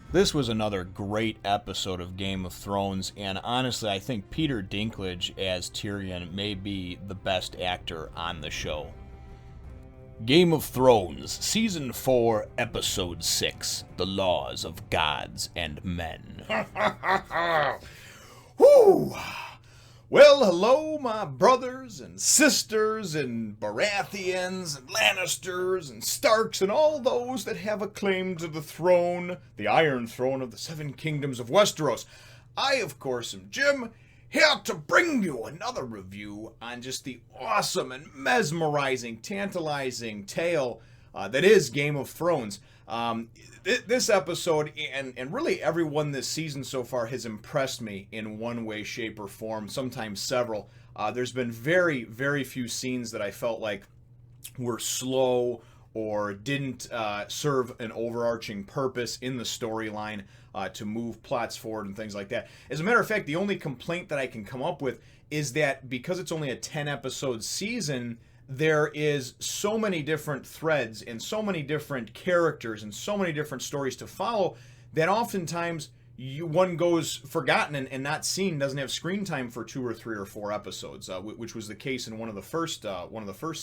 This was another great episode of Game of Thrones, and honestly, I think Peter Dinklage as Tyrion may be the best actor on the show. Game of Thrones, Season 4, Episode 6, The Laws of Gods and Men. Whew! Well, hello, my brothers and sisters and Baratheons and Lannisters and Starks and all those that have a claim to the throne, the Iron Throne of the Seven Kingdoms of Westeros. I, of course, am Jim, here to bring you another review on just the awesome and mesmerizing, tantalizing tale that is Game of Thrones. This episode, and really everyone this season so far, has impressed me in one way, shape, or form, sometimes several. There's been very, very few scenes that I felt like were slow or didn't serve an overarching purpose in the storyline to move plots forward and things like that. As a matter of fact, the only complaint that I can come up with is that because it's only a 10-episode season, there is so many different threads and so many different characters and so many different stories to follow that oftentimes one goes forgotten and not seen, doesn't have screen time for 2 or 3 or 4 episodes, which was the case in one of the first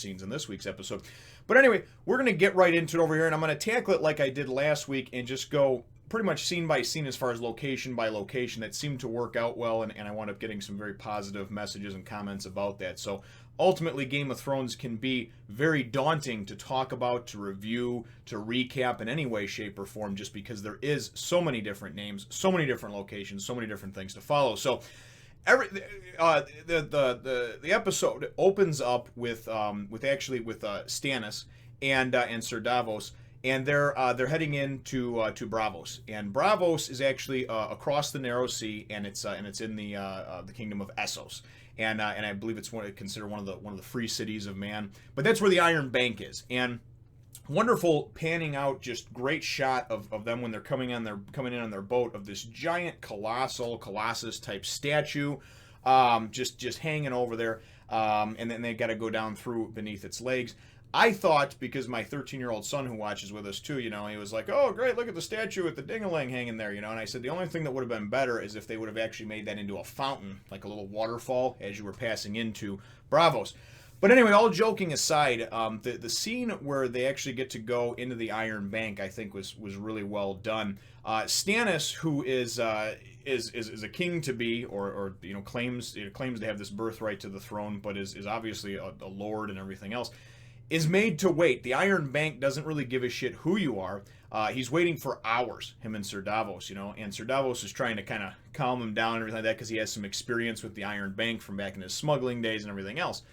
scenes in this week's episode. But anyway, we're going to get right into it over here, and I'm going to tackle it like I did last week and just go pretty much scene by scene as far as location by location. That seemed to work out well, and I wound up getting some very positive messages and comments about that. So ultimately, Game of Thrones can be very daunting to talk about, to review, to recap in any way, shape, or form, just because there is so many different names, so many different locations, so many different things to follow. So the episode opens up with Stannis and Sir Davos, and they're heading into to Braavos, and Braavos is actually across the Narrow Sea, and it's in the kingdom of Essos. And I believe it's considered one of the free cities of man. But that's where the Iron Bank is. And wonderful panning out, just great shot of them when they're coming in on their boat, of this giant colossus type statue, just hanging over there. And then they got to go down through beneath its legs. I thought, because my 13-year-old son who watches with us too, he was like, oh, great, look at the statue with the ding-a-ling hanging there, and I said the only thing that would have been better is if they would have actually made that into a fountain, like a little waterfall, as you were passing into Braavos. But anyway, all joking aside, the scene where they actually get to go into the Iron Bank, I think was really well done. Stannis, who is a king to be, or claims to have this birthright to the throne, but is obviously a lord and everything else, is made to wait. The Iron Bank doesn't really give a shit who you are. He's waiting for hours, him and Sir Davos, and Sir Davos is trying to kind of calm him down and everything like that because he has some experience with the Iron Bank from back in his smuggling days and everything else.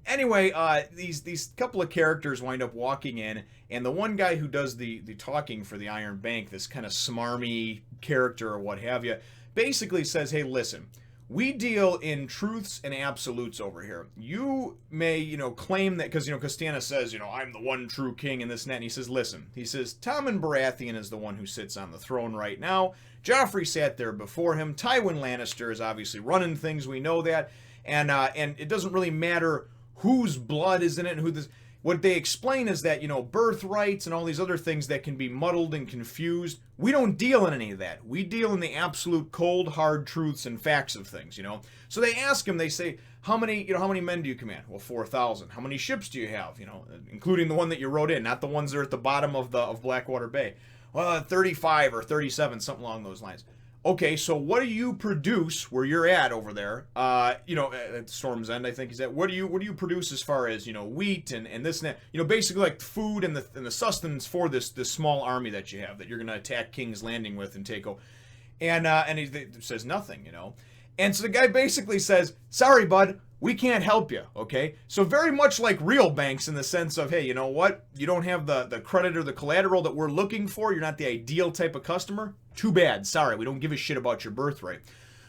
Anyway, these couple of characters wind up walking in, and the one guy who does the talking for the Iron Bank, this kind of smarmy character or what have you, basically says, hey, listen, we deal in truths and absolutes over here. You may, claim that, because Stannis says, I'm the one true king and this and that, and he says, listen, Tommen Baratheon is the one who sits on the throne right now. Joffrey sat there before him. Tywin Lannister is obviously running things, we know that, and it doesn't really matter whose blood is in it and who this. What they explain is that, birthrights and all these other things that can be muddled and confused, we don't deal in any of that. We deal in the absolute cold, hard truths and facts of things, So they ask him, they say, how many men do you command? Well, 4,000. How many ships do you have? Including the one that you wrote in, not the ones that are at the bottom of Blackwater Bay. Well, 35 or 37, something along those lines. Okay, so what do you produce where you're at over there? At Storm's End, I think he's at. What do you produce as far as wheat and this and that? Basically like food and the sustenance for this small army that you have that you're going to attack King's Landing with and take over. And he says nothing, And so the guy basically says, sorry, bud, we can't help you, okay? So very much like real banks in the sense of, hey, you know what? You don't have the credit or the collateral that we're looking for. You're not the ideal type of customer. Too bad. Sorry, we don't give a shit about your birthright.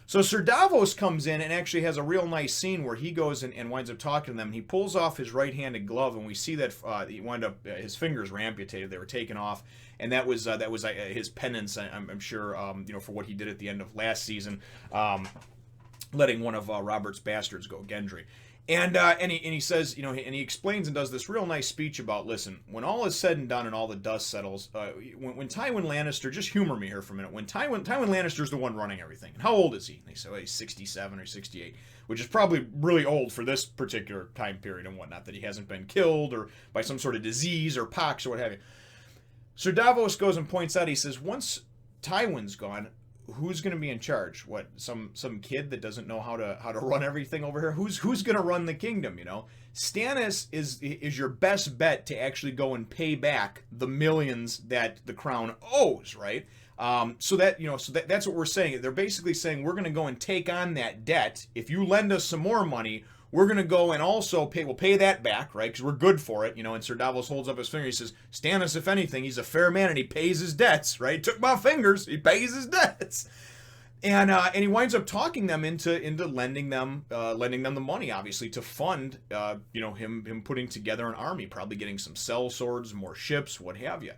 So Sir Davos comes in and actually has a real nice scene where he goes and winds up talking to them. He pulls off his right-handed glove, and we see that he wound up his fingers were amputated. They were taken off, and that was his penance. I'm sure for what he did at the end of last season. Letting one of Robert's bastards go, Gendry. And he says, and he explains and does this real nice speech about, listen, when all is said and done and all the dust settles, when Tywin Lannister, just humor me here for a minute, when Tywin Lannister's the one running everything, and how old is he? And they say, well, he's 67 or 68, which is probably really old for this particular time period and whatnot, that he hasn't been killed or by some sort of disease or pox or what have you. Sir Davos goes and points out, he says, once Tywin's gone, who's going to be in charge? What, some kid that doesn't know how to run everything over here? Who's going to run the kingdom? Stannis is your best bet to actually go and pay back the millions that the crown owes, right? So that's what we're saying. They're basically saying we're going to go and take on that debt. If you lend us some more money, we're going to go and also pay that back, right? Because we're good for it, And Sir Davos holds up his finger. He says, Stannis, if anything, he's a fair man and he pays his debts, right? Took my fingers. He pays his debts. And he winds up talking them into lending them the money, obviously, to fund, him putting together an army, probably getting some cell swords, more ships, what have you.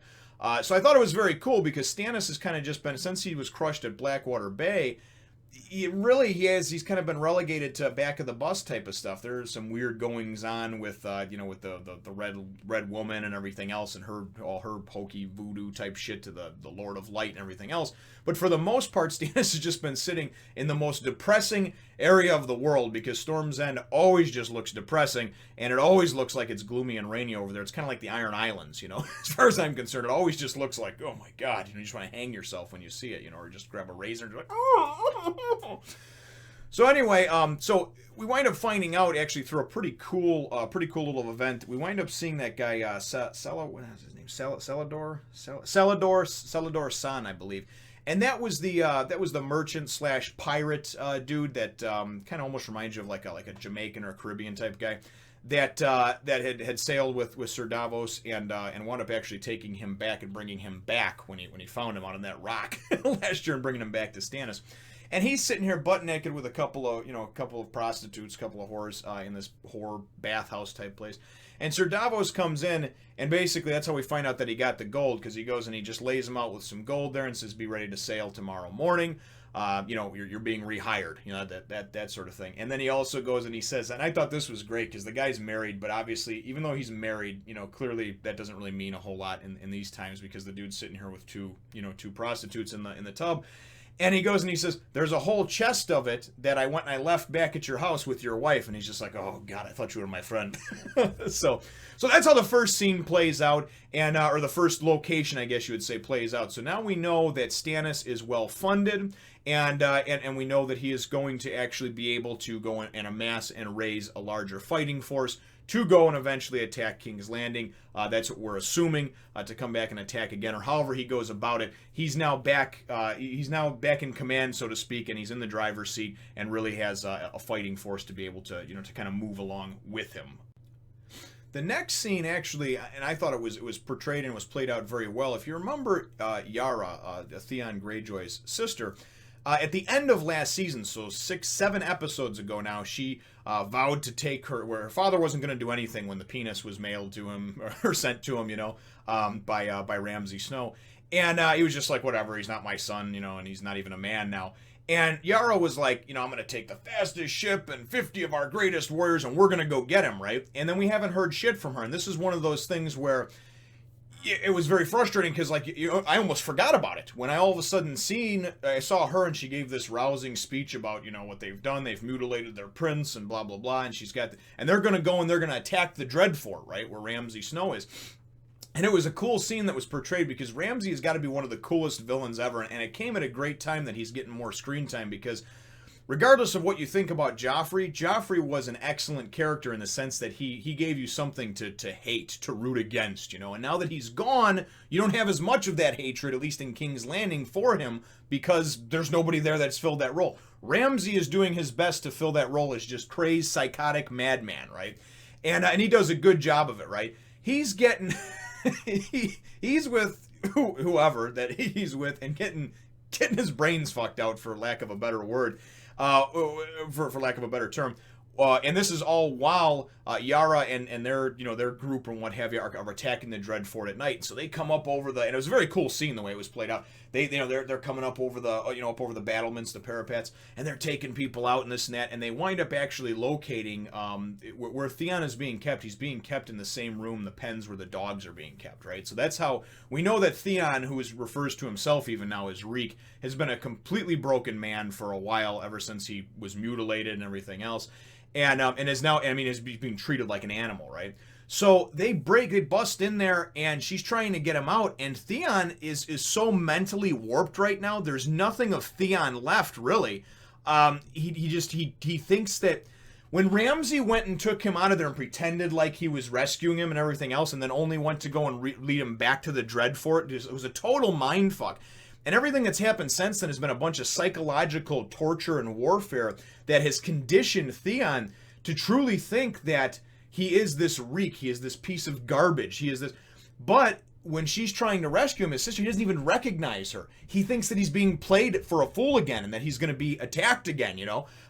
So I thought it was very cool because Stannis has kind of just been, since he was crushed at Blackwater Bay, he's kind of been relegated to back of the bus type of stuff. There's some weird goings on with with the red woman and everything else, and all her hokey voodoo type shit to the Lord of Light and everything else. But for the most part, Stannis has just been sitting in the most depressing area of the world because Storm's End always just looks depressing, and it always looks like it's gloomy and rainy over there. It's kind of like the Iron Islands, As far as I'm concerned, it always just looks like, oh my God, you just want to hang yourself when you see it, or just grab a razor and just like, oh. So anyway, so we wind up finding out actually through a pretty cool little event. We wind up seeing that guy, what is his name? Celador San, I believe. And that was the merchant / pirate dude that kind of almost reminds you of like a Jamaican or Caribbean type guy that had sailed with Sir Davos and wound up actually taking him back and bringing him back when he found him out on that rock last year and bringing him back to Stannis. And he's sitting here butt naked with a couple of prostitutes, a couple of whores in this whore bathhouse type place. And Sir Davos comes in, and basically that's how we find out that he got the gold, because he goes and he just lays him out with some gold there and says, "Be ready to sail tomorrow morning. You're being rehired." That sort of thing. And then he also goes and he says, and I thought this was great because the guy's married, but obviously even though he's married, clearly that doesn't really mean a whole lot in these times because the dude's sitting here with two prostitutes in the tub. And he goes and he says, "There's a whole chest of it that I went and I left back at your house with your wife." And he's just like, "Oh God, I thought you were my friend." So that's how the first scene plays out, and or the first location, I guess you would say, plays out. So now we know that Stannis is well funded, and we know that he is going to actually be able to go and amass and raise a larger fighting force to go and eventually attack King's Landing. That's what we're assuming, to come back and attack again, or however he goes about it. He's now back. He's now back in command, so to speak, and he's in the driver's seat and really has a fighting force to be able to to kind of move along with him. The next scene, actually, and I thought it was portrayed and was played out very well. If you remember, Yara, Theon Greyjoy's sister. At the end of last season, so 6-7 episodes ago now, she vowed to take where her father wasn't going to do anything when the penis was mailed to him, or sent to him, by Ramsay Snow. And he was just like, whatever, he's not my son, and he's not even a man now. And Yara was like, I'm going to take the fastest ship and 50 of our greatest warriors, and we're going to go get him, right? And then we haven't heard shit from her. And this is one of those things where it was very frustrating because, I almost forgot about it. When I all of a sudden I saw her and she gave this rousing speech about, what they've done. They've mutilated their prince and blah, blah, blah. And and they're going to go and they're going to attack the Dreadfort, right, where Ramsay Snow is. And it was a cool scene that was portrayed because Ramsay has got to be one of the coolest villains ever. And it came at a great time that he's getting more screen time because regardless of what you think about Joffrey was an excellent character in the sense that he gave you something to hate, to root against, And now that he's gone, you don't have as much of that hatred, at least in King's Landing, for him because there's nobody there that's filled that role. Ramsay is doing his best to fill that role as just crazed, psychotic madman, right? And he does a good job of it, right? He's getting... he's with whoever that he's with and getting his brains fucked out, for lack of a better word. For lack of a better term, and this is all while Yara and their their group and what have you are attacking the Dreadfort at night. So they come up over and it was a very cool scene the way it was played out. they're coming up over the up over the battlements, the parapets, and they're taking people out and this and that, and they wind up actually locating where Theon is being kept. He's being kept in the same room, the pens where the dogs are being kept, right? So that's how we know that Theon, who refers to himself even now as Reek, has been a completely broken man for a while, ever since he was mutilated and everything else, and is now, I mean, is being treated like an animal, right? So they bust in there, and she's trying to get him out, and Theon is so mentally warped right now. There's nothing of Theon left, really. He thinks that when Ramsay went and took him out of there and pretended like he was rescuing him and everything else, and then only went to go and lead him back to the Dreadfort, it was a total mindfuck. And everything that's happened since then has been a bunch of psychological torture and warfare that has conditioned Theon to truly think that he is this Reek, he is this piece of garbage, he is this. But when she's trying to rescue him, his sister, he doesn't even recognize her. He thinks that he's being played for a fool again, and that he's going to be attacked again,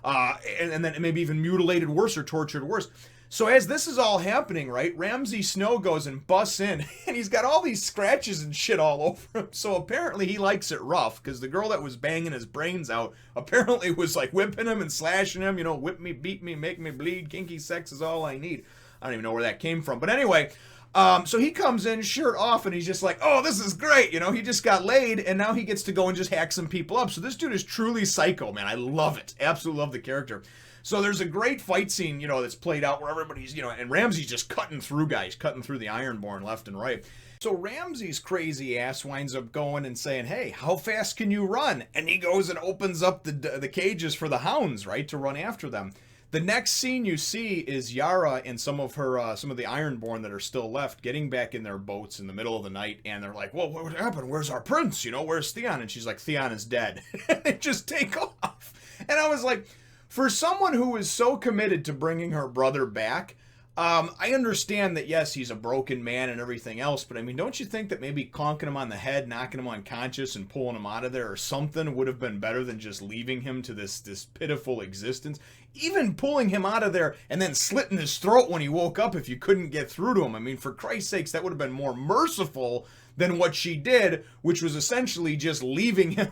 and then maybe even mutilated worse or tortured worse. So as this is all happening, right, Ramsay Snow goes and busts in, and he's got all these scratches and shit all over him. So apparently he likes it rough, because the girl that was banging his brains out apparently was like whipping him and slashing him, whip me, beat me, make me bleed, kinky sex is all I need. I don't even know where that came from. But anyway, so he comes in, shirt off, and he's just like, oh, this is great. He just got laid, and now he gets to go and just hack some people up. So this dude is truly psycho, man. I love it. Absolutely love the character. So there's a great fight scene, that's played out where everybody's, and Ramsay's just cutting through guys, cutting through the Ironborn left and right. So Ramsay's crazy ass winds up going and saying, hey, how fast can you run? And he goes and opens up the cages for the hounds, right, to run after them. The next scene you see is Yara and some of the Ironborn that are still left getting back in their boats in the middle of the night, and they're like, well, what happened? Where's our prince? Where's Theon? And she's like, Theon is dead. And they just take off. And I was like, for someone who is so committed to bringing her brother back, I understand that, yes, he's a broken man and everything else, but I mean, don't you think that maybe conking him on the head, knocking him unconscious, and pulling him out of there or something would have been better than just leaving him to this pitiful existence? Even pulling him out of there and then slitting his throat when he woke up if you couldn't get through to him. I mean, for Christ's sakes, that would have been more merciful than what she did, which was essentially just leaving him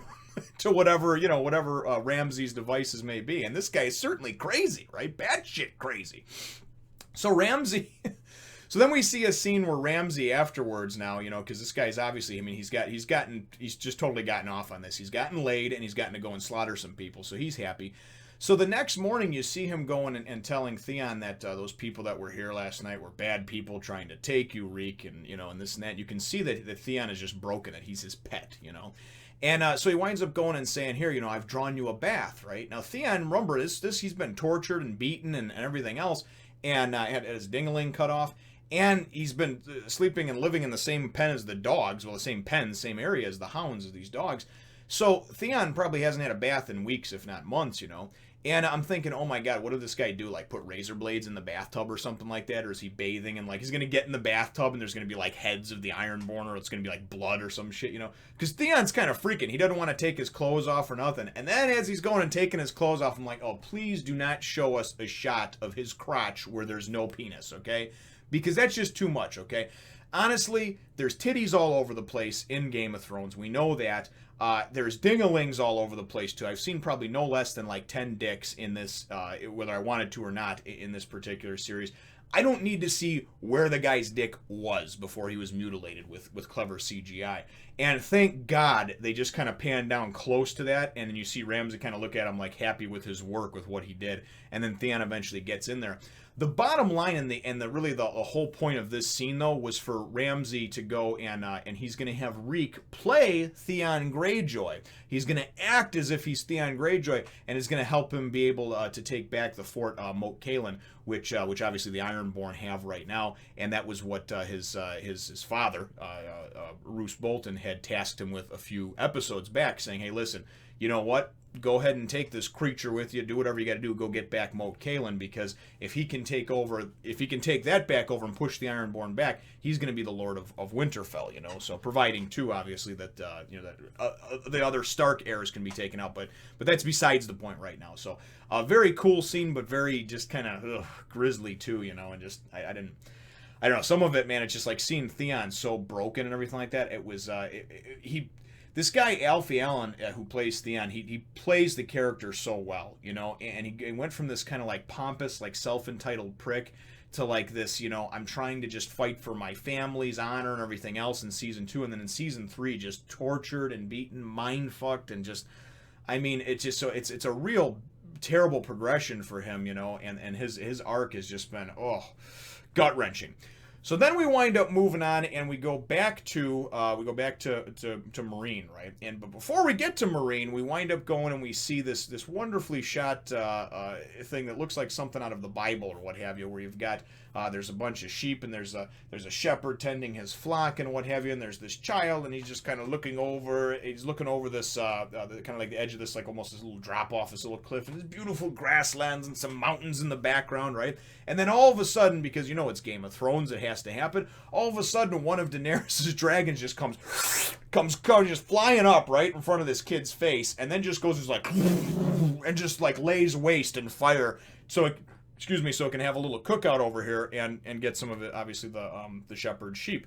to whatever Ramsay's devices may be. And this guy is certainly crazy, right? Batshit crazy. So Ramsay, so then we see a scene where Ramsay afterwards now, because this guy's obviously, I mean, he's just totally gotten off on this. He's gotten laid, and he's gotten to go and slaughter some people, so he's happy. So the next morning you see him going and telling Theon that those people that were here last night were bad people trying to take you, Reek, and this and that. You can see that Theon is just broken, that he's his pet, And so he winds up going and saying, here, I've drawn you a bath, right? Now Theon, remember, he's been tortured and beaten and everything else, and had his ding-a-ling cut off, and he's been sleeping and living in the same pen as the dogs, well, the same pen, same area as the hounds of these dogs. So Theon probably hasn't had a bath in weeks, if not months, And I'm thinking, oh my God, what did this guy do? Like put razor blades in the bathtub or something like that? Or is he bathing and he's going to get in the bathtub and there's going to be heads of the Ironborn, or it's going to be blood or some shit, Because Theon's kind of freaking. He doesn't want to take his clothes off or nothing. And then as he's going and taking his clothes off, I'm like, oh, please do not show us a shot of his crotch where there's no penis, okay? Because that's just too much, okay? Honestly, there's titties all over the place in Game of Thrones. We know that. There's ding-a-lings all over the place, too. I've seen probably no less than 10 dicks in this, whether I wanted to or not, in this particular series. I don't need to see where the guy's dick was before he was mutilated with clever CGI. And thank God they just kind of panned down close to that, and then you see Ramsay kind of look at him happy with his work, with what he did, and then Theon eventually gets in there. The bottom line and the whole point of this scene, though, was for Ramsay to go and he's going to have Reek play Theon Greyjoy. He's going to act as if he's Theon Greyjoy, and is going to help him be able to take back the fort Moat Cailin, which obviously the Ironborn have right now, and that was what his father, Roose Bolton, had tasked him with a few episodes back, saying, hey, listen, you know what? Go ahead and take this creature with you. Do whatever you got to do. Go get back Moat Cailin, because if he can take that back over and push the Ironborn back, he's going to be the Lord of Winterfell. So providing too, obviously, that the other Stark heirs can be taken out, but that's besides the point right now. So a very cool scene, but very just kind of grisly too. And just I don't know. Some of it, man, it's just seeing Theon so broken and everything like that. It was this guy Alfie Allen, who plays Theon, he plays the character so well, and he went from this kind of like pompous, like self-entitled prick to like this, I'm trying to just fight for my family's honor and everything else in season 2, and then in season 3 just tortured and beaten, mind fucked, and just, I mean, it's just so it's a real terrible progression for him, and his arc has just been gut wrenching. So then we wind up moving on, and we go back to Meereen, right? But before we get to Meereen, we wind up going and we see this wonderfully shot thing that looks like something out of the Bible or what have you, where you've got there's a bunch of sheep, and there's a shepherd tending his flock and what have you, and there's this child, and he's just kind of looking over. He's looking over this kind of like the edge of this, like almost this little drop off, this little cliff, and there's beautiful grasslands and some mountains in the background, right? And then all of a sudden, because it's Game of Thrones, it has to happen. All of a sudden, one of Daenerys' dragons just comes just flying up right in front of this kid's face, and then just goes like and just like lays waste in fire. So it can have a little cookout over here and get some of it, obviously the shepherd's sheep.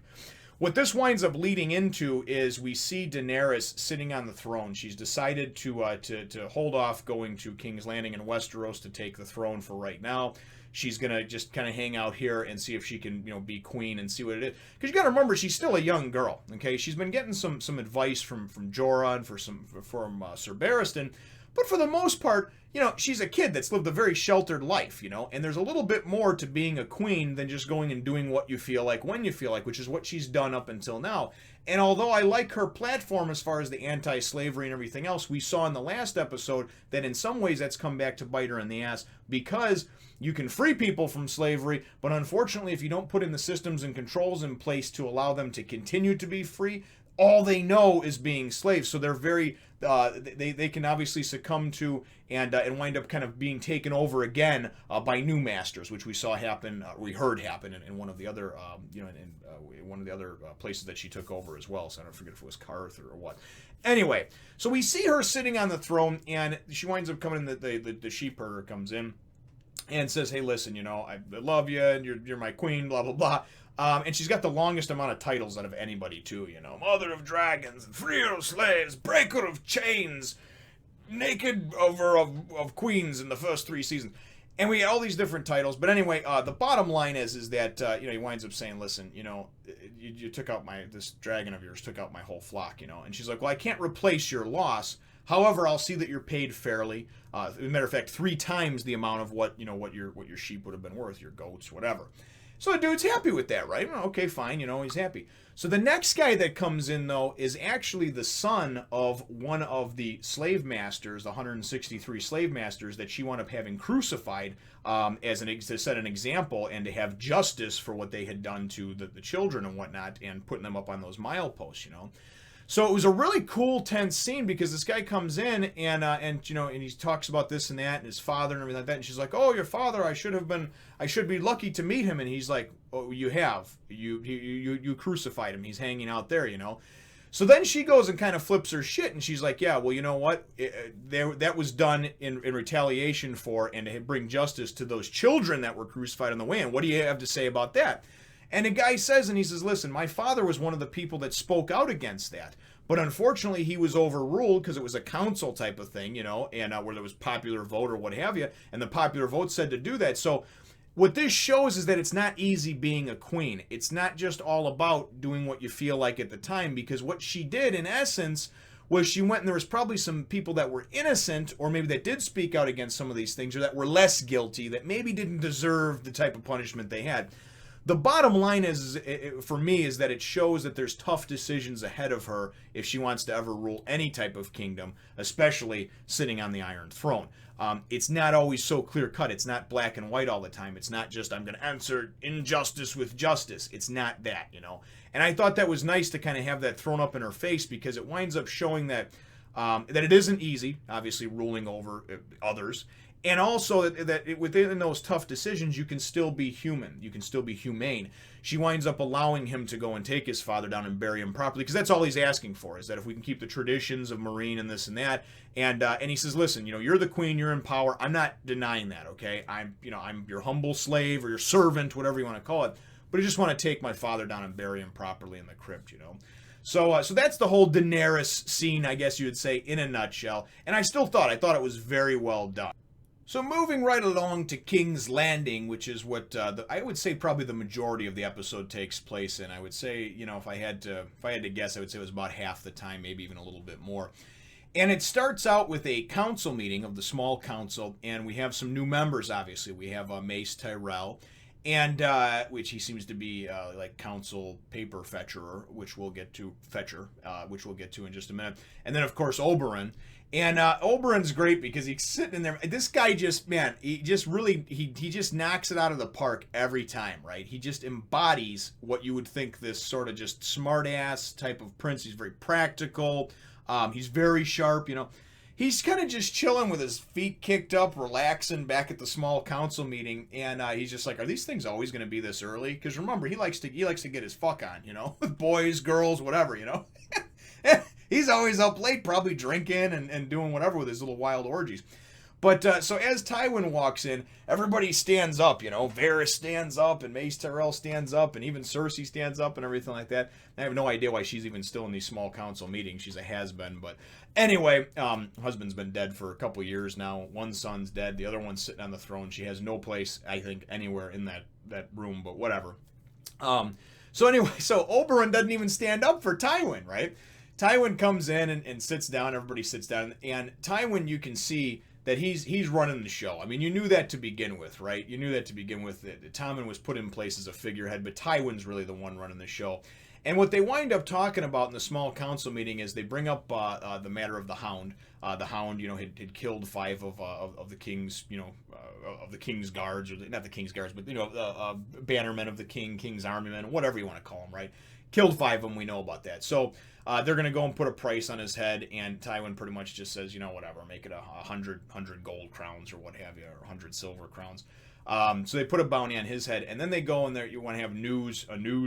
What this winds up leading into is we see Daenerys sitting on the throne. She's decided to hold off going to King's Landing in Westeros to take the throne for right now. She's gonna just kind of hang out here and see if she can, be queen and see what it is. Because you got to remember, she's still a young girl. Okay, she's been getting some advice from Jorah and from Sir Barristan, but for the most part, she's a kid that's lived a very sheltered life. And there's a little bit more to being a queen than just going and doing what you feel like when you feel like, which is what she's done up until now. And although I like her platform as far as the anti-slavery and everything else, we saw in the last episode that in some ways that's come back to bite her in the ass, because you can free people from slavery, but unfortunately, if you don't put in the systems and controls in place to allow them to continue to be free, all they know is being slaves. So they're very, they can obviously succumb to and wind up kind of being taken over again by new masters, which we saw happen, we heard happen in one of the other, in one of the other places that she took over as well. So I don't forget if it was Karth or what. Anyway, so we see her sitting on the throne, and she winds up coming in. The sheep herder comes in and says, "Hey, listen, I love you, and you're my queen, blah blah blah." And she's got the longest amount of titles out of anybody too. Mother of dragons, freer of slaves, breaker of chains, naked over of queens in the first 3 seasons. And we had all these different titles. But anyway, the bottom line is that, he winds up saying, listen, you took out this dragon of yours took out my whole flock, And she's like, well, I can't replace your loss. However, I'll see that you're paid fairly. As a matter of fact, 3 times the amount of what your sheep would have been worth, your goats, whatever. So the dude's happy with that, right? Okay, fine, he's happy. So the next guy that comes in, though, is actually the son of one of the slave masters, the 163 slave masters that she wound up having crucified to set an example and to have justice for what they had done to the children and whatnot, and putting them up on those mileposts, So it was a really cool, tense scene, because this guy comes in and he talks about this and that and his father and everything like that. And she's like, "Oh, your father! I should be lucky to meet him." And he's like, "Oh, you have. You crucified him. He's hanging out there, So then she goes and kind of flips her shit, and she's like, "Yeah, well, you know what? That was done in retaliation for and to bring justice to those children that were crucified on the way. And what do you have to say about that?" And the guy says, and he says, "Listen, my father was one of the people that spoke out against that. But unfortunately, he was overruled because it was a council type of thing, and where there was popular vote or what have you. And the popular vote said to do that." So what this shows is that it's not easy being a queen. It's not just all about doing what you feel like at the time, because what she did, in essence, was she went, and there was probably some people that were innocent, or maybe that did speak out against some of these things, or that were less guilty, that maybe didn't deserve the type of punishment they had. The bottom line is, for me, is that it shows that there's tough decisions ahead of her if she wants to ever rule any type of kingdom, especially sitting on the Iron Throne. It's not always so clear-cut. It's not black and white all the time. It's not just, I'm going to answer injustice with justice. It's not that, And I thought that was nice to kind of have that thrown up in her face, because it winds up showing that it isn't easy, obviously, ruling over others. And also that within those tough decisions, you can still be human. You can still be humane. She winds up allowing him to go and take his father down and bury him properly, because that's all he's asking for, is that if we can keep the traditions of Meereen and this and that. And he says, "Listen, you're the queen, you're in power. I'm not denying that, okay? I'm your humble slave or your servant, whatever you want to call it. But I just want to take my father down and bury him properly in the crypt, So that's the whole Daenerys scene, I guess you would say, in a nutshell. And I thought it was very well done. So moving right along to King's Landing, which is what I would say probably the majority of the episode takes place in. I would say, if I had to guess, I would say it was about half the time, maybe even a little bit more. And it starts out with a council meeting of the small council, and we have some new members. Obviously, we have Mace Tyrell, and which he seems to be like council paper fetcher, which we'll get to in just a minute. And then of course Oberyn. And Oberyn's great because he's sitting in there. This guy just, man, he just knocks it out of the park every time, right? He just embodies what you would think this sort of just smart-ass type of prince. He's very practical. He's very sharp, He's kind of just chilling with his feet kicked up, relaxing back at the small council meeting, and he's just like, are these things always going to be this early? Because remember, he likes to get his fuck on, with boys, girls, whatever, He's always up late, probably drinking and doing whatever with his little wild orgies. But so as Tywin walks in, everybody stands up, Varys stands up, and Mace Tyrell stands up, and even Cersei stands up and everything like that. I have no idea why she's even still in these small council meetings. She's a has-been. But anyway, husband's been dead for a couple years now. One son's dead. The other one's sitting on the throne. She has no place, I think, anywhere in that room, but whatever. So anyway, so Oberyn doesn't even stand up for Tywin, right? Tywin comes in and sits down. Everybody sits down. And Tywin, you can see that he's running the show. I mean, you knew that to begin with, right? You knew that to begin with. Tywin was put in place as a figurehead, but Tywin's really the one running the show. And what they wind up talking about in the small council meeting is they bring up the matter of the Hound. The Hound, had killed 5 of the king's, of the king's guards, or not the king's guards, but bannermen of the king's army men, whatever you want to call them, right? Killed 5 of them. We know about that. So they're going to go and put a price on his head, and Tywin pretty much just says, whatever, make it 100 gold crowns or what have you, or 100 silver crowns. So they put a bounty on his head, and then they go in there. You want to have news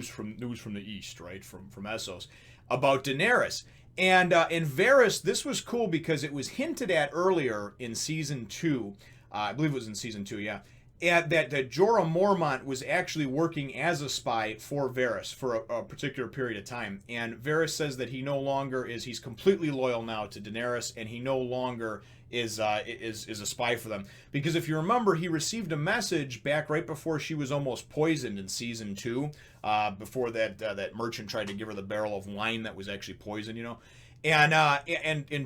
from the east, right, from Essos, about Daenerys. And in Varys, this was cool because it was hinted at earlier in season 2. I believe it was in season 2, yeah. And that Jorah Mormont was actually working as a spy for Varys for a particular period of time. And Varys says that he no longer is, he's completely loyal now to Daenerys, and he no longer is a spy for them. Because if you remember, he received a message back right before she was almost poisoned in season 2, before that merchant tried to give her the barrel of wine that was actually poisoned, And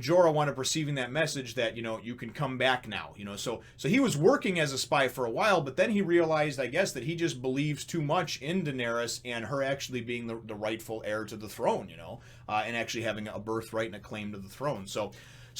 Jorah wound up receiving that message that, you can come back now, So he was working as a spy for a while, but then he realized, I guess, that he just believes too much in Daenerys and her actually being the rightful heir to the throne, and actually having a birthright and a claim to the throne. So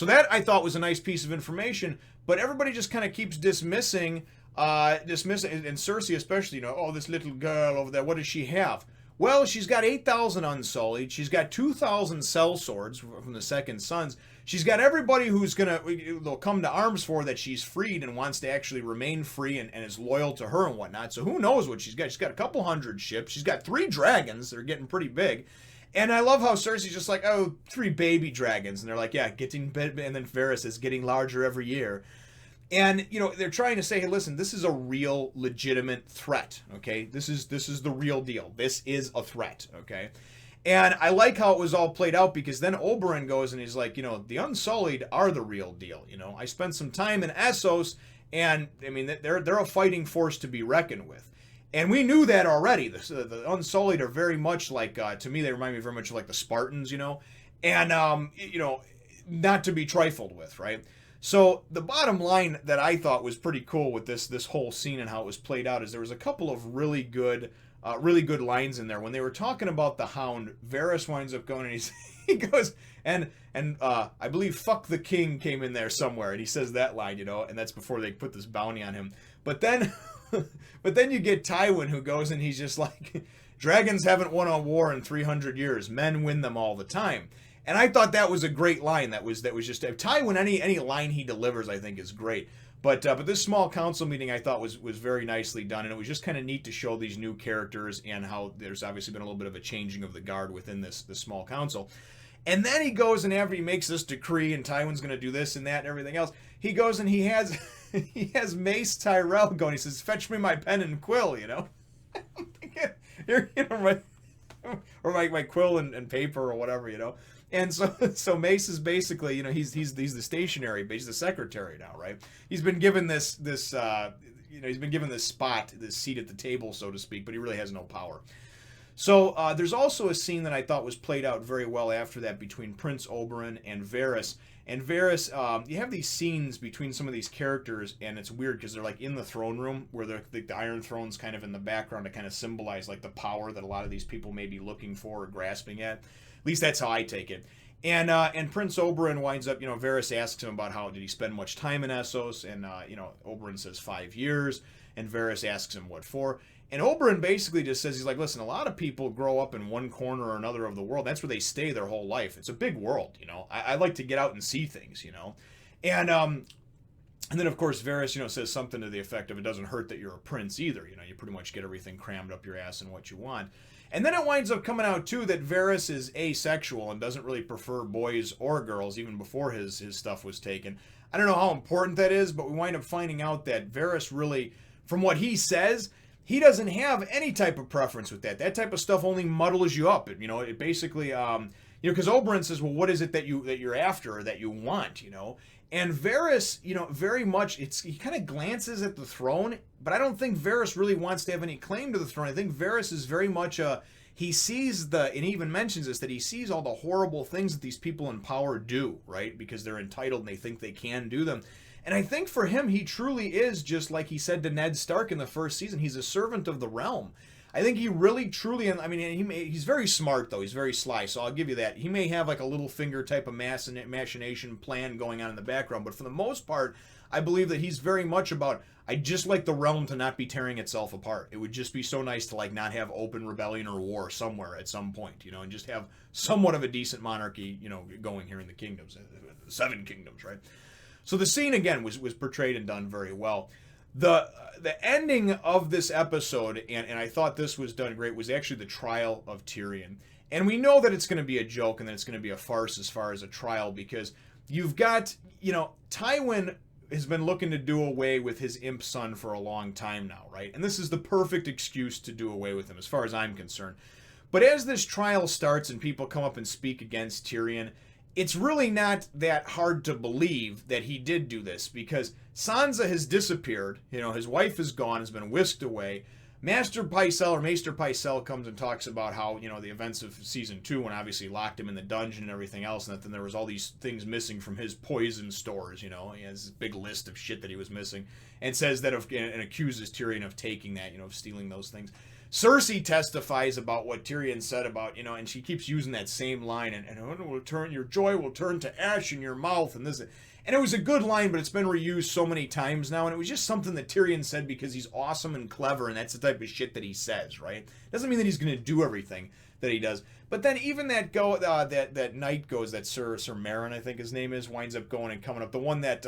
that I thought was a nice piece of information, but everybody just kind of keeps dismissing, and Cersei especially, oh, this little girl over there, what does she have? Well, she's got 8,000 Unsullied. She's got 2,000 sellswords from the Second Sons. She's got everybody they'll come to arms for that she's freed and wants to actually remain free and is loyal to her and whatnot. So who knows what she's got. She's got a couple hundred ships. She's got 3 dragons that are getting pretty big. And I love how Cersei's just like, 3 baby dragons. And they're like, yeah, getting big. And then Varys is getting larger every year. And, they're trying to say, hey, listen, this is a real, legitimate threat, okay? This is the real deal. This is a threat, okay? And I like how it was all played out because then Oberyn goes and he's like, the Unsullied are the real deal, I spent some time in Essos, and, I mean, they're a fighting force to be reckoned with. And we knew that already. The Unsullied are very much like, to me, they remind me very much of like the Spartans, and, not to be trifled with, right? So the bottom line that I thought was pretty cool with this whole scene and how it was played out is there was a couple of really good lines in there. When they were talking about the Hound, Varys winds up going and he goes and I believe "fuck the king" came in there somewhere, and he says that line, and that's before they put this bounty on him. But then you get Tywin who goes and he's just like, dragons haven't won a war in 300 years. Men win them all the time. And I thought that was a great line. That was just Tywin. Any line he delivers, I think, is great. But this small council meeting, I thought was very nicely done, and it was just kind of neat to show these new characters and how there's obviously been a little bit of a changing of the guard within this small council. And then he goes and after he makes this decree, and Tywin's going to do this and that and everything else, he goes and he has Mace Tyrell going. He says, "Fetch me my pen and quill," I'm thinking, right. or my quill and paper or whatever, you know. And so Mace is basically, you know, he's the stationary, he's the secretary now, right? He's been given this you know, he's been given this spot, this seat at the table, so to speak, but he really has no power. So there's also a scene that I thought was played out very well after that between Prince Oberyn and Varys. And Varys, you have these scenes between some of these characters, and it's weird because they're like in the throne room where the Iron Throne's kind of in the background to kind of symbolize like the power that a lot of these people may be looking for or grasping at. At least that's how I take it. And Prince Oberyn winds up, you know, Varys asks him about how did he spend much time in Essos, and you know, Oberyn says 5 years, and Varys asks him what for. And Oberyn basically just says, he's like, listen, a lot of people grow up in one corner or another of the world. That's where they stay their whole life. It's a big world, you know. I like to get out and see things, you know. And then, of course, Varys, you know, says something to the effect of it doesn't hurt that you're a prince either. You know, you pretty much get everything crammed up your ass and what you want. And then it winds up coming out, too, that Varys is asexual and doesn't really prefer boys or girls, even before his stuff was taken. I don't know how important that is, but we wind up finding out that Varys really, from what he says, he doesn't have any type of preference with that. That type of stuff only muddles you up. It, you know, it basically, you know, because Oberyn says, well, what is it that you're after or that you want, you know? And Varys, you know, very much, he kind of glances at the throne, but I don't think Varys really wants to have any claim to the throne. I think Varys is very much he sees and he even mentions this, that he sees all the horrible things that these people in power do, right? Because they're entitled and they think they can do them. And I think for him, he truly is, just like he said to Ned Stark in the first season, he's a servant of the realm. I think he really, truly, I mean, he's very smart, though. He's very sly, so I'll give you that. He may have like a little finger type of machination plan going on in the background, but for the most part, I believe that he's very much about, I just like the realm to not be tearing itself apart. It would just be so nice to like not have open rebellion or war somewhere at some point, you know, and just have somewhat of a decent monarchy, you know, going here in the kingdoms, the 7 kingdoms, right? So the scene, again, was portrayed and done very well. The ending of this episode, and I thought this was done great, was actually the trial of Tyrion. And we know that it's going to be a joke and that it's going to be a farce as far as a trial, because you've got, you know, Tywin has been looking to do away with his imp son for a long time now, right? And this is the perfect excuse to do away with him, as far as I'm concerned. But as this trial starts and people come up and speak against Tyrion, it's really not that hard to believe that he did do this, because Sansa has disappeared. You know, his wife is gone, has been whisked away. Maester Pycelle comes and talks about how, you know, the events of season 2, when obviously locked him in the dungeon and everything else, and that then there was all these things missing from his poison stores, you know. He has this big list of shit that he was missing, and says that and accuses Tyrion of taking that, you know, of stealing those things. Cersei testifies about what Tyrion said about, you know, and she keeps using that same line, and your joy will turn to ash in your mouth, and this. And it was a good line, but it's been reused so many times now, and it was just something that Tyrion said because he's awesome and clever, and that's the type of shit that he says, right? Doesn't mean that he's going to do everything that he does. But then even that knight goes, that Sir Meereen, I think his name is, winds up going and coming up. The one that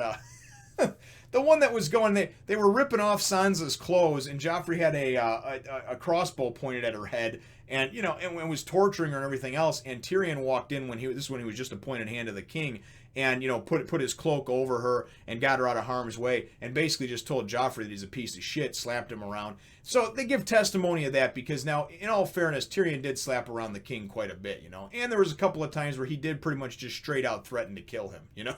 the one that was going, they were ripping off Sansa's clothes, and Joffrey had a crossbow pointed at her head, and you know, and was torturing her and everything else. And Tyrion walked in when he was just appointed hand of the king, and you know, put his cloak over her and got her out of harm's way, and basically just told Joffrey that he's a piece of shit, slapped him around. So they give testimony of that, because now, in all fairness, Tyrion did slap around the king quite a bit, you know, and there was a couple of times where he did pretty much just straight out threaten to kill him, you know.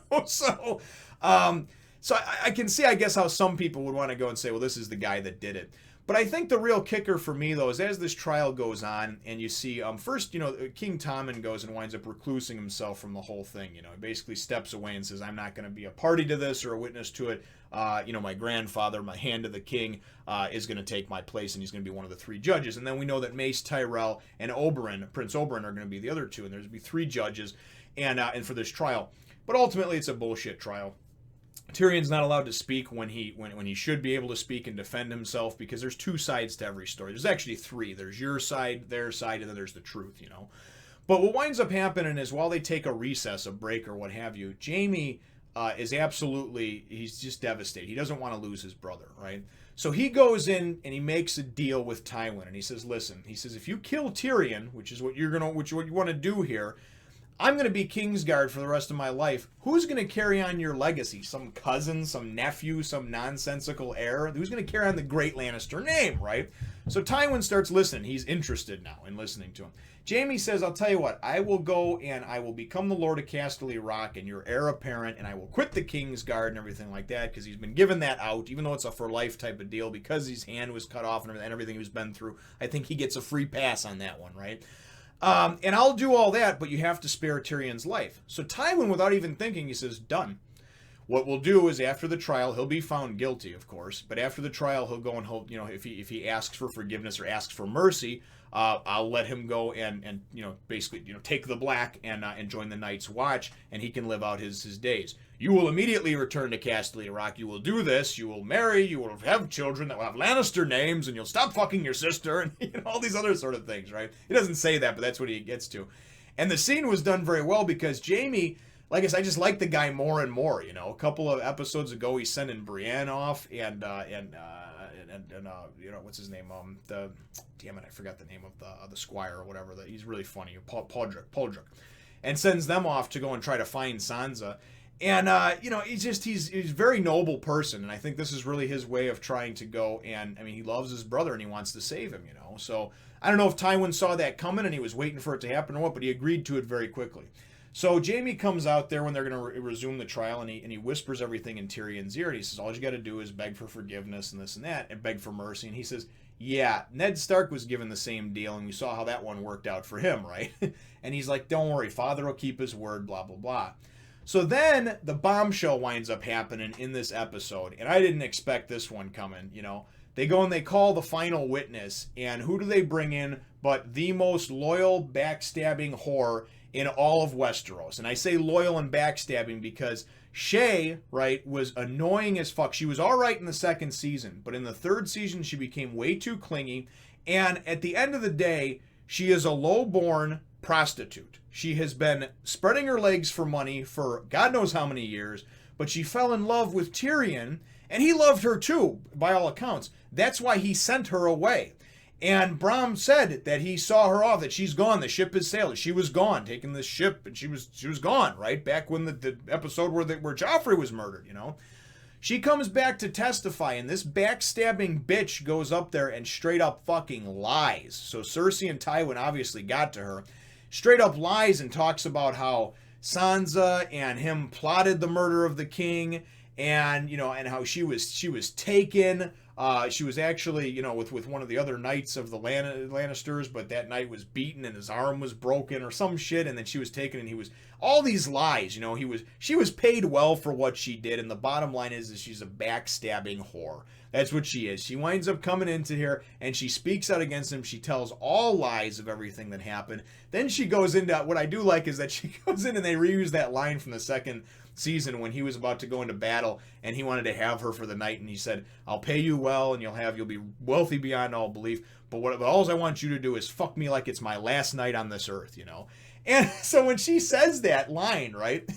So I can see, I guess, how some people would want to go and say, well, this is the guy that did it. But I think the real kicker for me, though, is as this trial goes on, and you see, first, you know, King Tommen goes and winds up reclusing himself from the whole thing. You know, he basically steps away and says, I'm not going to be a party to this or a witness to it. You know, my grandfather, my hand of the king, is going to take my place, and he's going to be one of the 3 judges. And then we know that Mace Tyrell and Prince Oberyn, are going to be the other 2, and there's going to be 3 judges and for this trial. But ultimately, it's a bullshit trial. Tyrion's not allowed to speak when he should be able to speak and defend himself, because there's 2 sides to every story. There's actually 3. There's your side, their side, and then there's the truth, you know. But what winds up happening is, while they take a recess, a break, or what have you, Jaime is he's just devastated. He doesn't want to lose his brother, right? So he goes in and he makes a deal with Tywin, and he says, listen, he says, if you kill Tyrion, which is what you want to do here, I'm going to be Kingsguard for the rest of my life. Who's going to carry on your legacy? Some cousin, some nephew, some nonsensical heir? Who's going to carry on the great Lannister name, right? So Tywin starts listening. He's interested now in listening to him. Jaime says, I'll tell you what, I will go and I will become the Lord of Casterly Rock and your heir apparent, and I will quit the King's Guard and everything like that, because he's been given that out, even though it's a for life type of deal, because his hand was cut off and everything he's been through. I think he gets a free pass on that one, right? And I'll do all that, but you have to spare Tyrion's life. So Tywin, without even thinking, he says, done. What we'll do is after the trial, he'll be found guilty, of course, but after the trial, he'll go and he'll, if he asks for forgiveness or asks for mercy, I'll let him go and basically, take the black and join the Night's Watch, and he can live out his days. You will immediately return to Casterly Rock. You will do this. You will marry. You will have children that will have Lannister names, and you'll stop fucking your sister, and all these other sort of things, right? He doesn't say that, but that's what he gets to. And the scene was done very well because Jaime, like I said, I just like the guy more and more. A couple of episodes ago, he's sending Brienne off, and what's his name? Damn it, I forgot the name of the squire or whatever. He's really funny, Podrick, and sends them off to go and try to find Sansa. And he's a very noble person, and I think this is really his way of trying to go. And I mean, he loves his brother and he wants to save him. So I don't know if Tywin saw that coming and he was waiting for it to happen or what, but he agreed to it very quickly. So Jaime comes out there when they're going to resume the trial, and he whispers everything in Tyrion's ear, and he says, all you got to do is beg for forgiveness and this and that, and beg for mercy. And he says, yeah, Ned Stark was given the same deal, and we saw how that one worked out for him, right? And he's like, don't worry, Father will keep his word, blah, blah, blah. So then the bombshell winds up happening in this episode, and I didn't expect this one coming, They go and they call the final witness, and who do they bring in but the most loyal, backstabbing whore in all of Westeros. And I say loyal and backstabbing because Shay, right, was annoying as fuck. She was all right in the second season, but in the third season, she became way too clingy. And at the end of the day, she is a low-born prostitute. She has been spreading her legs for money for God knows how many years, but she fell in love with Tyrion, and he loved her too, by all accounts. That's why he sent her away. And Bram said that he saw her off, that she's gone, the ship has sailed. She was gone, taking this ship, and she was gone, right? Back when the episode where Joffrey was murdered, She comes back to testify, and this backstabbing bitch goes up there and straight up fucking lies. So Cersei and Tywin obviously got to her. Straight up lies and talks about how Sansa and him plotted the murder of the king, and and how she was taken. She was actually, with one of the other knights of the Lannisters, but that knight was beaten and his arm was broken or some shit, and then she was taken, and he was all these lies. She was paid well for what she did, and the bottom line is she's a backstabbing whore. That's what she is. She winds up coming into here and she speaks out against him. She tells all lies of everything that happened. Then she goes into, what I do like is that she goes in and they reuse that line from the second season when he was about to go into battle and he wanted to have her for the night, and he said, I'll pay you well and you'll be wealthy beyond all belief, but all I want you to do is fuck me like it's my last night on this earth, And so when she says that line, right,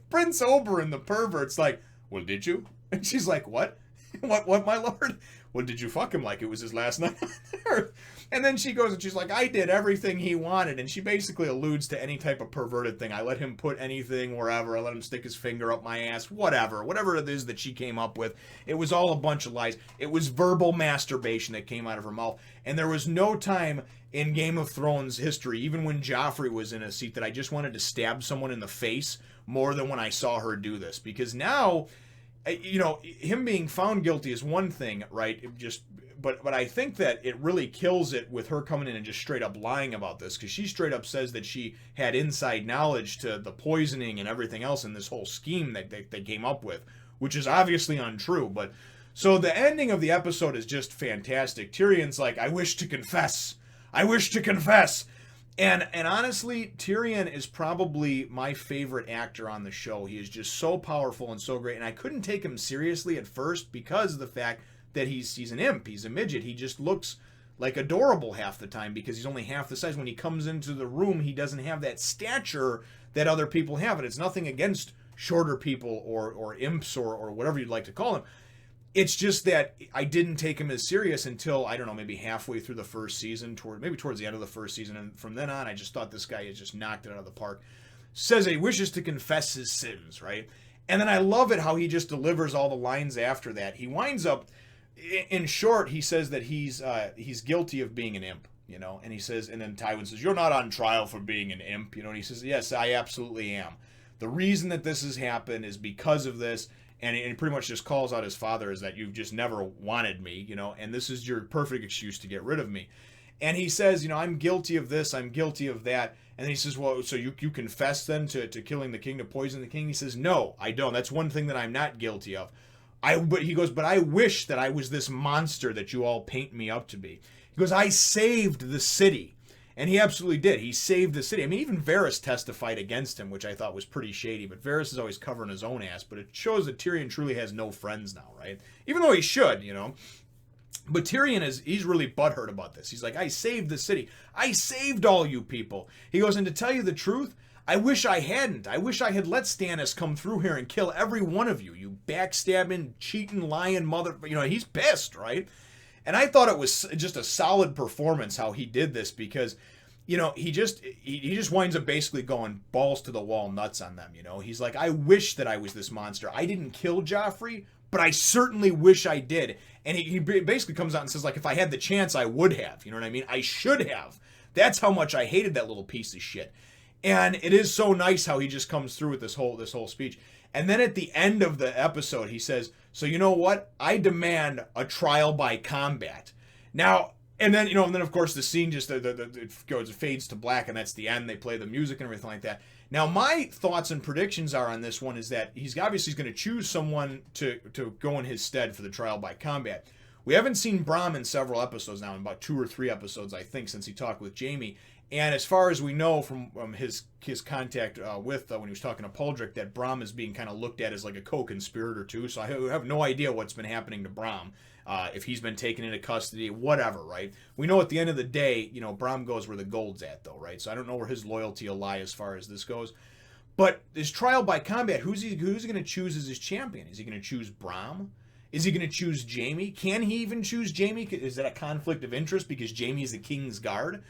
Prince Oberyn, the pervert's like, well, did you? And she's like, what? What, my lord? Well, did you fuck him like it was his last night on earth? And then she goes and she's like, I did everything he wanted. And she basically alludes to any type of perverted thing. I let him put anything wherever. I let him stick his finger up my ass. Whatever it is that she came up with. It was all a bunch of lies. It was verbal masturbation that came out of her mouth. And there was no time in Game of Thrones history, even when Joffrey was in a seat, that I just wanted to stab someone in the face more than when I saw her do this. Because now, him being found guilty is one thing, right? But I think that it really kills it with her coming in and just straight up lying about this, because she straight up says that she had inside knowledge to the poisoning and everything else in this whole scheme that they came up with, which is obviously untrue. But so the ending of the episode is just fantastic. Tyrion's like, I wish to confess. And honestly, Tyrion is probably my favorite actor on the show. He is just so powerful and so great. And I couldn't take him seriously at first because of the fact that he's an imp. He's a midget. He just looks like adorable half the time because he's only half the size. When he comes into the room, he doesn't have that stature that other people have. And it's nothing against shorter people or imps or whatever you'd like to call them. It's just that I didn't take him as serious until, I don't know, maybe halfway through the first season, towards the end of the first season. And from then on, I just thought this guy has just knocked it out of the park. Says he wishes to confess his sins, right? And then I love it how he just delivers all the lines after that. He winds up in short, he says that he's guilty of being an imp, you know, and he says, and then Tywin says, "You're not on trial for being an imp," you know, and he says, "Yes, I absolutely am. The reason that this has happened is because of this." And he pretty much just calls out his father as that you've just never wanted me, you know, and this is your perfect excuse to get rid of me. And he says, you know, I'm guilty of this, I'm guilty of that. And then he says, well, so you confess then to killing the king, to poison the king? He says, no, I don't. That's one thing that I'm not guilty of. But he goes, but I wish that I was this monster that you all paint me up to be. He goes, I saved the city. And he absolutely did. He saved the city. I mean, even Varys testified against him, which I thought was pretty shady. But Varys is always covering his own ass. But it shows that Tyrion truly has no friends now, right? Even though he should, you know. But Tyrion he's really butthurt about this. He's like, I saved the city. I saved all you people. He goes, and to tell you the truth, I wish I hadn't. I wish I had let Stannis come through here and kill every one of you. You backstabbing, cheating, lying mother. You know, he's pissed, right? And I thought it was just a solid performance how he did this because, you know, he just winds up basically going balls to the wall nuts on them, you know. He's like, I wish that I was this monster. I didn't kill Joffrey, but I certainly wish I did. And he basically comes out and says, like, if I had the chance, I would have. You know what I mean? I should have. That's how much I hated that little piece of shit. And it is so nice how he just comes through with this whole speech. And then at the end of the episode, he says, so you know what? I demand a trial by combat. Now, and then, you know, and then of course the scene just, it fades to black, and that's the end. They play the music and everything like that. Now, my thoughts and predictions are on this one is that he's obviously going to choose someone to go in his stead for the trial by combat. We haven't seen Bronn in several episodes now, in about 2 or 3 episodes, I think, since he talked with Jaime. And as far as we know from his contact with when he was talking to Puldrick, that Bronn is being kind of looked at as like a co-conspirator too. So I have no idea what's been happening to Bronn, if he's been taken into custody, whatever, right? We know at the end of the day, you know, Bronn goes where the gold's at, though, right? So I don't know where his loyalty will lie as far as this goes. But his trial by combat, who's he going to choose as his champion? Is he going to choose Bronn? Is he going to choose Jaime? Can he even choose Jaime? Is that a conflict of interest because Jaime is the King's Guard?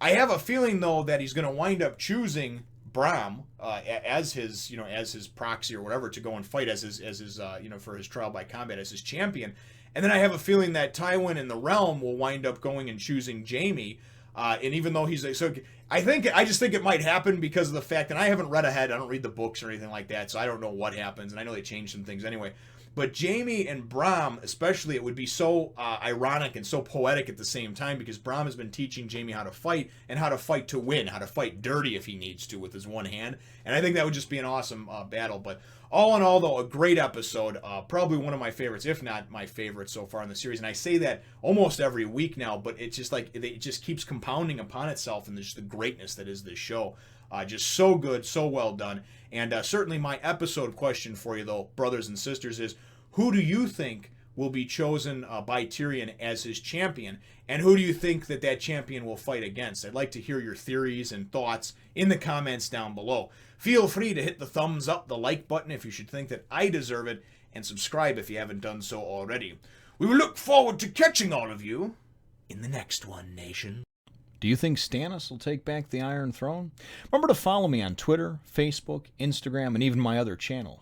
I have a feeling, though, that he's going to wind up choosing Bronn as his proxy or whatever to go and fight as his for his trial by combat as his champion. And then I have a feeling that Tywin and the Realm will wind up going and choosing Jaime. And even though I just think it might happen because of the fact that I haven't read ahead. I don't read the books or anything like that, so I don't know what happens. And I know they changed some things anyway. But Jaime and Bronn, especially, it would be so ironic and so poetic at the same time because Bronn has been teaching Jaime how to fight and how to fight to win, how to fight dirty if he needs to with his one hand. And I think that would just be an awesome battle. But all in all, though, a great episode. Probably one of my favorites, if not my favorite so far in the series. And I say that almost every week now, but it's just like it just keeps compounding upon itself and just the greatness that is this show. Just so good, so well done. And certainly my episode question for you, though, brothers and sisters, is who do you think will be chosen by Tyrion as his champion? And who do you think that champion will fight against? I'd like to hear your theories and thoughts in the comments down below. Feel free to hit the thumbs up, the like button if you should think that I deserve it, and subscribe if you haven't done so already. We will look forward to catching all of you in the next one, nation. Do you think Stannis will take back the Iron Throne? Remember to follow me on Twitter, Facebook, Instagram, and even my other channel.